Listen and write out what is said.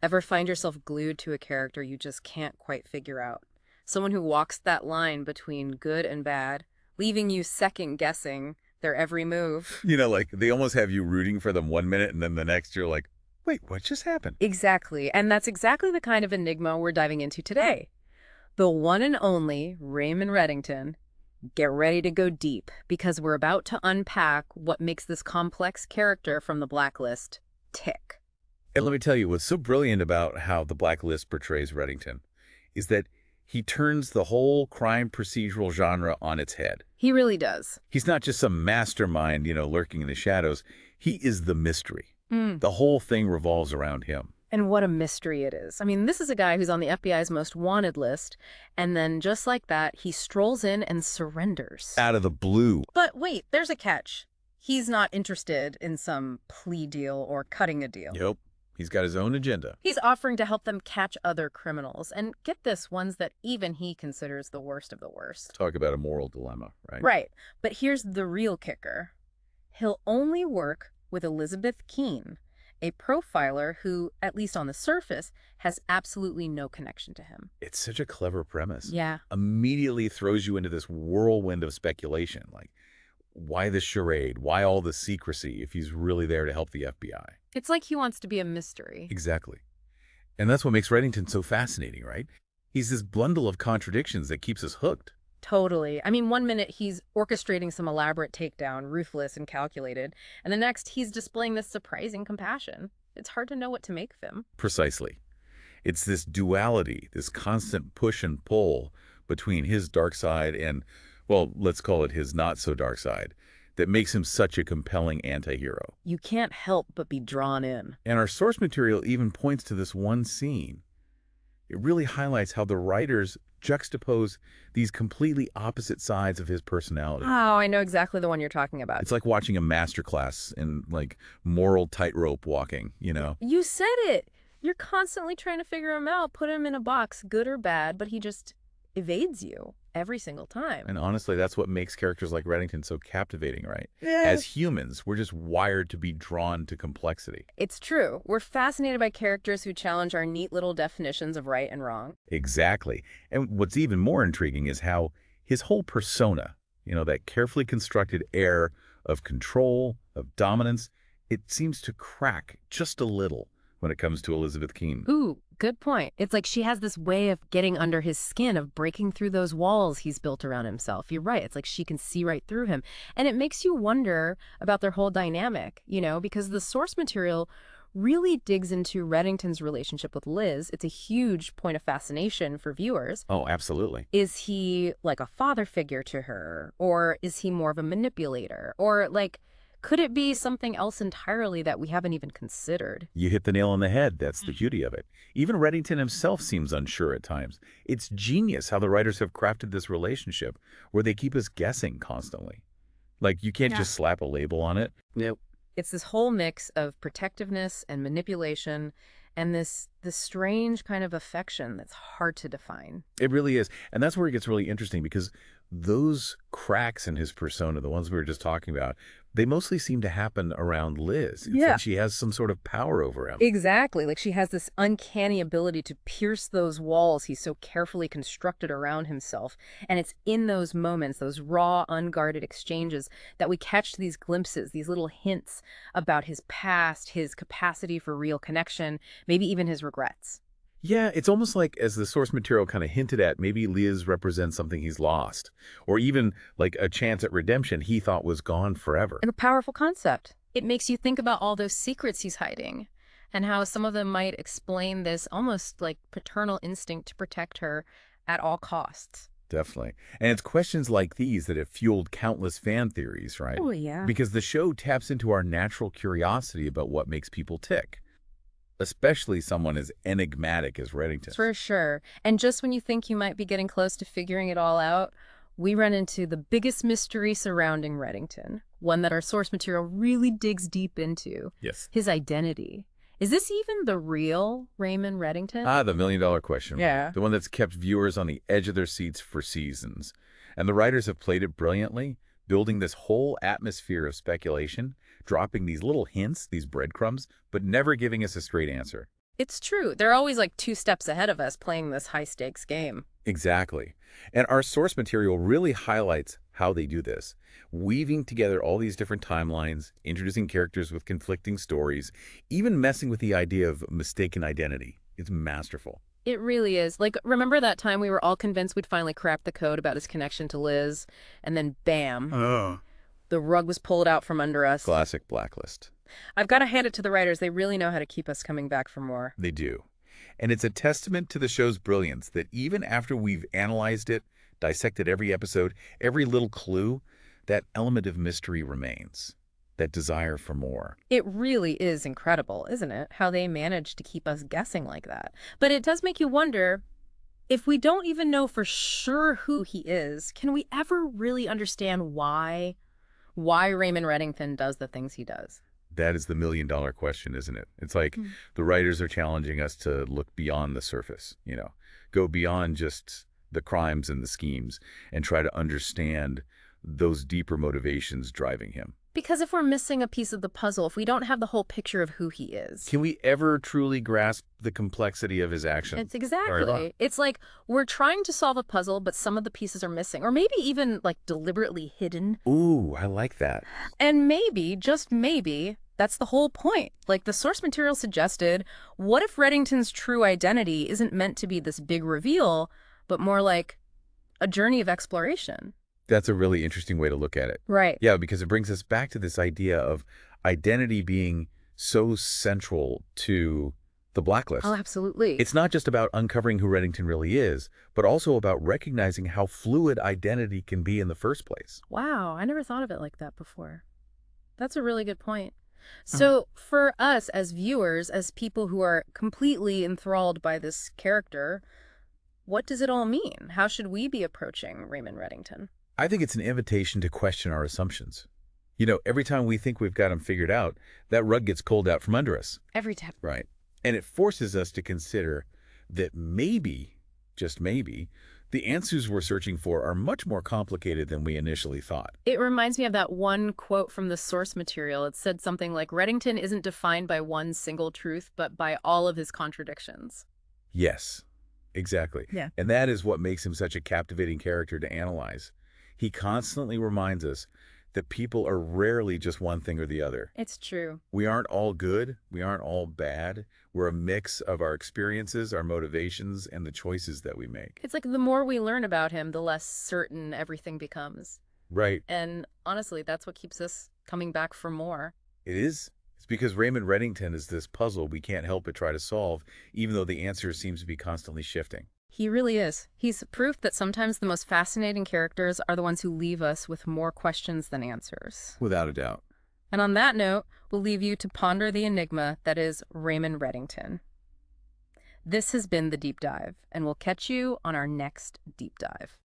Ever find yourself glued to a character you just can't quite figure out? Someone who walks that line between good and bad, leaving you second guessing their every move. Like they almost have you rooting for them 1 minute and then the next you're like, wait, what just happened? Exactly. And that's exactly the kind of enigma we're diving into today. The one and only Raymond Reddington. Get ready to go deep because we're about to unpack what makes this complex character from the Blacklist tick. And let me tell you, what's so brilliant about how the Blacklist portrays Reddington is that he turns the whole crime procedural genre on its head. He really does. He's not just some mastermind, lurking in the shadows. He is the mystery. Mm. The whole thing revolves around him. And what a mystery it is. I mean, this is a guy who's on the FBI's most wanted list, and then just like that, he strolls in and surrenders. Out of the blue. But wait, there's a catch. He's not interested in some plea deal or cutting a deal. Yep. He's got his own agenda. He's offering to help them catch other criminals, and get this, ones that even he considers the worst of the worst. Talk about a moral dilemma, right? Right. But here's the real kicker. He'll only work with Elizabeth Keene, a profiler who, at least on the surface, has absolutely no connection to him. It's such a clever premise. Yeah. Immediately throws you into this whirlwind of speculation. Like, why the charade? Why all the secrecy if he's really there to help the FBI? It's like he wants to be a mystery. Exactly. And that's what makes Reddington so fascinating, right? He's this bundle of contradictions that keeps us hooked. Totally. I mean, one minute he's orchestrating some elaborate takedown, ruthless and calculated, and the next he's displaying this surprising compassion. It's hard to know what to make of him. Precisely. It's this duality, this constant push and pull between his dark side and, well, let's call it his not-so-dark side, that makes him such a compelling anti-hero. You can't help but be drawn in. And our source material even points to this one scene. It really highlights how the writers juxtapose these completely opposite sides of his personality. Oh, I know exactly the one you're talking about. It's like watching a masterclass in, moral tightrope walking, You said it. You're constantly trying to figure him out, put him in a box, good or bad, but he just evades you every single time. And honestly, that's what makes characters like Reddington so captivating, right? Yeah. As humans, we're just wired to be drawn to complexity. It's true. We're fascinated by characters who challenge our neat little definitions of right and wrong. Exactly. And what's even more intriguing is how his whole persona, that carefully constructed air of control, of dominance, it seems to crack just a little when it comes to Elizabeth Keene. Ooh, good point. It's like she has this way of getting under his skin, of breaking through those walls he's built around himself. You're right. It's like she can see right through him. And it makes you wonder about their whole dynamic, because the source material really digs into Reddington's relationship with Liz. It's a huge point of fascination for viewers. Oh, absolutely. Is he like a father figure to her? Or is he more of a manipulator? Or could it be something else entirely that we haven't even considered? You hit the nail on the head. That's the beauty of it. Even Reddington himself seems unsure at times. It's genius how the writers have crafted this relationship where they keep us guessing constantly. You can't just slap a label on it. Nope. It's this whole mix of protectiveness and manipulation and this strange kind of affection that's hard to define. It really is. And that's where it gets really interesting because those cracks in his persona, the ones we were just talking about, they mostly seem to happen around Liz. It's like she has some sort of power over him. Exactly. She has this uncanny ability to pierce those walls he's so carefully constructed around himself. And it's in those moments, those raw, unguarded exchanges, that we catch these glimpses, these little hints about his past, his capacity for real connection, maybe even his regrets. Yeah, it's almost like, as the source material kind of hinted at, maybe Liz represents something he's lost. Or even like a chance at redemption he thought was gone forever. And a powerful concept. It makes you think about all those secrets he's hiding and how some of them might explain this almost like paternal instinct to protect her at all costs. Definitely. And it's questions like these that have fueled countless fan theories, right? Oh, yeah. Because the show taps into our natural curiosity about what makes people tick. Especially someone as enigmatic as Reddington. For sure. And just when you think you might be getting close to figuring it all out, we run into the biggest mystery surrounding Reddington, one that our source material really digs deep into. Yes. His identity. Is this even the real Raymond Reddington? The million-dollar question. Yeah. The one that's kept viewers on the edge of their seats for seasons. And the writers have played it brilliantly, building this whole atmosphere of speculation, dropping these little hints, these breadcrumbs, but never giving us a straight answer. It's true. They're always like 2 steps ahead of us playing this high-stakes game. Exactly. And our source material really highlights how they do this, weaving together all these different timelines, introducing characters with conflicting stories, even messing with the idea of mistaken identity. It's masterful. It really is. Like, remember that time we were all convinced we'd finally cracked the code about his connection to Liz, and then bam, Oh. the rug was pulled out from under us. Classic Blacklist. I've got to hand it to the writers. They really know how to keep us coming back for more. They do. And it's a testament to the show's brilliance that even after we've analyzed it, dissected every episode, every little clue, that element of mystery remains. That desire for more. It really is incredible, isn't it? How they manage to keep us guessing like that. But it does make you wonder, if we don't even know for sure who he is, can we ever really understand why Raymond Reddington does the things he does? That is the million-dollar question, isn't it? It's like the writers are challenging us to look beyond the surface, go beyond just the crimes and the schemes and try to understand those deeper motivations driving him. Because if we're missing a piece of the puzzle, if we don't have the whole picture of who he is. Can we ever truly grasp the complexity of his actions? It's exactly. It's like we're trying to solve a puzzle, but some of the pieces are missing, or maybe even like deliberately hidden. Ooh, I like that. And maybe, just maybe, that's the whole point. Like the source material suggested, what if Reddington's true identity isn't meant to be this big reveal, but more like a journey of exploration? That's a really interesting way to look at it. Right. Yeah, because it brings us back to this idea of identity being so central to the Blacklist. Oh, absolutely. It's not just about uncovering who Reddington really is, but also about recognizing how fluid identity can be in the first place. Wow, I never thought of it like that before. That's a really good point. So for us as viewers, as people who are completely enthralled by this character, what does it all mean? How should we be approaching Raymond Reddington? I think it's an invitation to question our assumptions. Every time we think we've got him figured out, that rug gets pulled out from under us. Every time. Right. And it forces us to consider that maybe, just maybe, the answers we're searching for are much more complicated than we initially thought. It reminds me of that one quote from the source material. It said something like, Reddington isn't defined by one single truth, but by all of his contradictions. Yes, exactly. Yeah. And that is what makes him such a captivating character to analyze. He constantly reminds us that people are rarely just one thing or the other. It's true. We aren't all good. We aren't all bad. We're a mix of our experiences, our motivations, and the choices that we make. It's like the more we learn about him, the less certain everything becomes. Right. And honestly, that's what keeps us coming back for more. It is. It's because Raymond Reddington is this puzzle we can't help but try to solve, even though the answer seems to be constantly shifting. He really is. He's proof that sometimes the most fascinating characters are the ones who leave us with more questions than answers. Without a doubt. And on that note, we'll leave you to ponder the enigma that is Raymond Reddington. This has been The Deep Dive, and we'll catch you on our next Deep Dive.